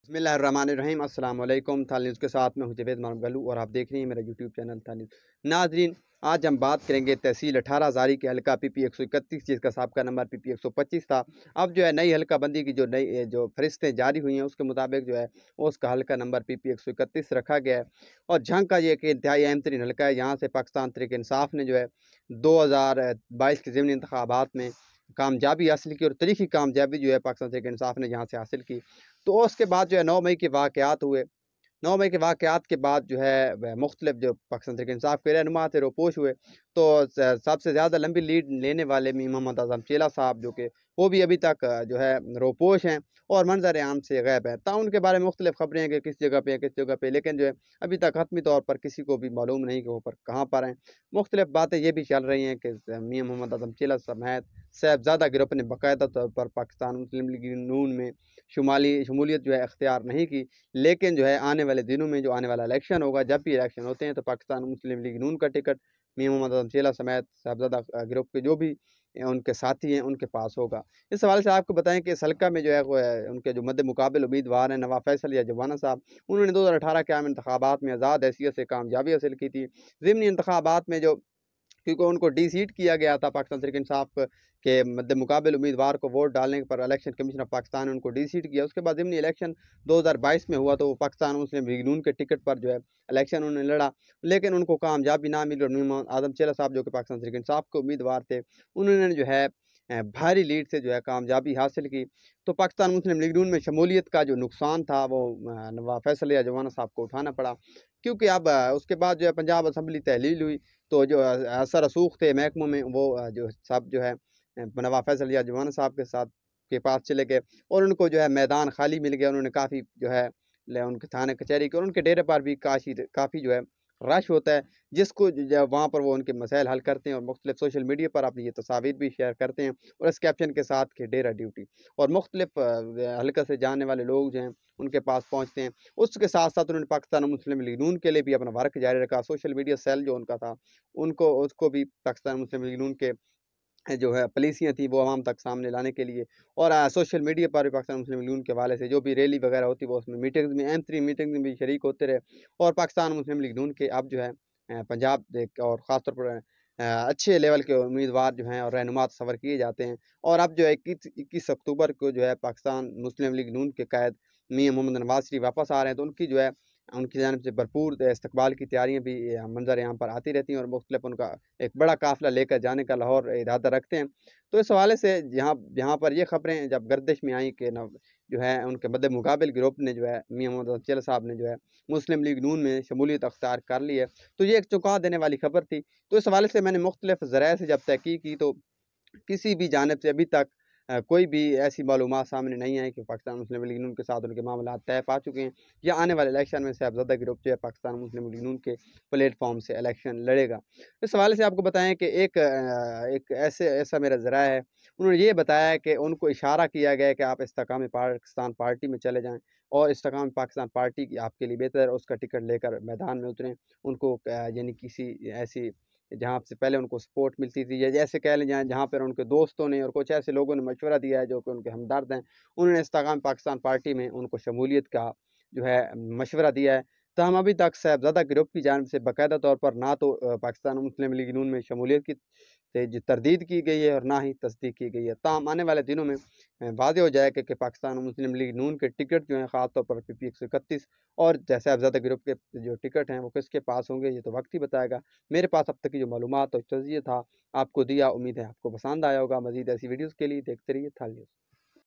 बिस्मिल्लाहिर्रहमानिर्रहीम। अस्सलाम वालेकुम। थाल न्यूज़ के साथ मैं हूं जवेद मानव गलू और आप देख रहे हैं मेरा यूट्यूब चैनल थाल न्यूज़। नाजरीन, आज हम बात करेंगे तहसील 18 हज़ारी के हल्का PP 131, जिसका साबका नंबर PP 125 था। अब जो है नई हल्का बंदी की जो फरिश्तें जारी हुई हैं उसके मुताबिक जो है उसका हल्का नंबर PP 131 रखा गया है। और झंग का ये कि इंतहाई अहम तरीन हल्का है। यहाँ से पाकिस्तान तहरीक इंसाफ ने जो है 2022 के ज़िमनी इंतखाबात में कामयाबी हासिल की और तारीखी कामयाबी जो है पाकिस्तान तहरीक इंसाफ ने यहाँ से हासिल की। तो उसके बाद जो है 9 मई के वाक़यात हुए। 9 मई के वाक़यात के बाद जो है वह मुख्तलिफ जो पाकिस्तान तहरीक इंसाफ के रहनुमा थे रोपोश हुए। तो सबसे ज़्यादा लंबी लीड लेने वाले मीर मोहम्मद आज़म चेला साहब, जो कि वो भी अभी तक जो है रोपोश हैं और मंजर आम से गैब हैं। उनके बारे में मुख्तलिफ खबरें हैं कि किस जगह पे हैं, किस जगह पे, लेकिन जो है अभी तक हतमी तौर पर किसी को भी मालूम नहीं कि वो पर कहाँ पर हैं। मुख्तलिफ बातें ये भी चल रही हैं कि मियाँ मोहम्मद आज़म चेला समेत साहबज़ादा ग्रुप ने बाकायदा तौर पर पाकिस्तान मुस्लिम लीग नून में शमूलियत जो है इख्तियार नहीं की। लेकिन जो है आने वाले दिनों में जो आने वाला इलेक्शन होगा, जब भी इलेक्शन होते हैं तो पाकिस्तान मुस्लिम लीग नून का टिकट मियां मोहम्मद आज़म चेला समेत साहबजादा ग्रुप के जो भी उनके साथी हैं उनके पास होगा। इस हवाले से आपको बताएं कि इस हल्का में जो है वो उनके जो मद्दे मुकाबिल उम्मीदवार हैं नवाब फैसल या जवाना साहब, उन्होंने 2018 के आम इंतखाबात में आज़ाद हैसियत से कामयाबी हासिल की थी। ज़िमनी इंतखाबात में जो, क्योंकि उनको डी-सीट किया गया था, पाकिस्तान तहरीक इंसाफ के मद्दे मुकाबिल उम्मीदवार को वोट डालने पर इलेक्शन कमीशन ऑफ पाकिस्तान ने उनको डी-सीट किया। उसके बाद ज़िमनी इलेक्शन 2022 में हुआ तो वो पाकिस्तान मुस्लिम लीग नून के टिकट पर जो है इलेक्शन उन्होंने लड़ा, लेकिन उनको कामयाबी ना मिली और मीर मोहम्मद आज़म चेला साहब, जो कि पाकिस्तान तहरीक इंसाफ के उम्मीदवार थे, उन्होंने जो है भारी लीड से जो है कामयाबी हासिल की। तो पाकिस्तान मुस्लिम लीग नून में शमूलियत का जो नुकसान था वो नवाब फैसल या जवाना साहब को उठाना पड़ा, क्योंकि अब उसके बाद जो है पंजाब असम्बली तहलील हुई तो जो असर रसूख थे महकमों में वो जो सब जो है नवाब फैसल या जवान साहब के साथ के पास चले गए और उनको जो है मैदान खाली मिल गया। उन्होंने काफ़ी जो है उनके थाने कचहरी के और उनके डेरे पर भी काफ़ी जो है रश होता है, जिसको वहाँ पर वो उनके मसाइल हल करते हैं और मुख्तलिफ सोशल मीडिया पर अपनी ये तस्वीर भी शेयर करते हैं और इस कैप्शन के साथ कि डेरा ड्यूटी, और मुख्तलिफ हल्का से जाने वाले लोग जो हैं उनके पास पहुँचते हैं। उसके साथ साथ उन्होंने पाकिस्तान मुस्लिम लीग नून के लिए भी अपना वर्क जारी रखा। सोशल मीडिया सेल जो उनका था, उनको उसको भी पाकिस्तान मुस्लिम लीग नून के जो है पॉलिसियाँ थी वो आवाम तक सामने लाने के लिए, और सोशल मीडिया पर भी पाकिस्तान मुस्लिम लीग नून के हवाले से जो भी रैली वगैरह होती है वो उसमें मीटिंग्स में अहम तरीन मीटिंग्स में भी शरीक होते रहे। और पाकिस्तान मुस्लिम लीग नून के अब जो है पंजाब और ख़ासतौर पर अच्छे लेवल के उम्मीदवार जो हैं और रहनुमा तस्वर किए जाते हैं। और अब जो है 21 अक्टूबर को जो है पाकिस्तान मुस्लिम लीग नून के कायद मियां मोहम्मद नवाज शरीफ वापस आ रहे हैं, तो उनकी जो है उनकी जानिब से भरपूर इस्तकबाल की तैयारियाँ भी मंजर यहाँ पर आती रहती हैं और मुख्तलिफ उनका एक बड़ा काफ़िला लेकर जाने का लाहौर इरादा रखते हैं। तो इस हवाले से यहाँ यहाँ पर ये खबरें जब गर्दिश में आई कि न जो है उनके मद्दे मुकाबिल ग्रुप ने जो है मियां मोहम्मद चेला साहब ने जो है मुस्लिम लीग नून में शमूलियत अख्तियार कर ली है, तो ये एक चौंका देने वाली खबर थी। तो इस हवाले से मैंने मुख्तलिफ ज़राए से जब तहकीक की तो किसी भी जानिब से अभी तक कोई भी ऐसी मालूमात सामने नहीं आई कि पाकिस्तान मुस्लिम लीग नून के साथ उनके मामलात तय पा चुके हैं या आने वाले इलेक्शन में साहबज़ादा ग्रुप जो है पाकिस्तान मुस्लिम लीग नून के प्लेटफॉर्म से इलेक्शन लड़ेगा। इस हवाले से आपको बताएं कि एक ऐसा मेरा ज़रा है, उन्होंने ये बताया है कि उनको इशारा किया गया है कि आप इस्तेकाम पाकिस्तान पार्टी में चले जाएँ और इस्तेकाम पाकिस्तान पार्टी की आपके लिए बेहतर है, उसका टिकट लेकर मैदान में उतरें। उनको यानी किसी ऐसी जहाँ से पहले उनको सपोर्ट मिलती थी, या जैसे कह लें जहाँ पर उनके दोस्तों ने और कुछ ऐसे लोगों ने मशवरा दिया है जो कि उनके हमदर्द हैं, उन्होंने इस्तेकाम पाकिस्तान पार्टी में उनको शमूलियत का जो है मशवरा दिया है। तो हम अभी तक साहबज़ादा ग्रुप की जानिब से बाकायदा तौर पर ना तो पाकिस्तान मुस्लिम लीग नून में शमूलियत की जो तरदीद की गई है और ना ही तस्दीक की गई है। ताहम आने वाले दिनों में वाज़ेह हो जाए कि पाकिस्तान मुस्लिम लीग नून के टिकट जो हैं ख़ास तौर पर PP 131 और साहबज़ादा ग्रुप के जो टिकट हैं वो किसके पास होंगे, ये तो वक्त ही बताएगा। मेरे पास अब तक की जो मालूमात और तजिया था आपको दिया, उम्मीद है आपको पसंद आया होगा। मज़ीद ऐसी वीडियोज़ के लिए देखते रहिए थाल न्यूज़।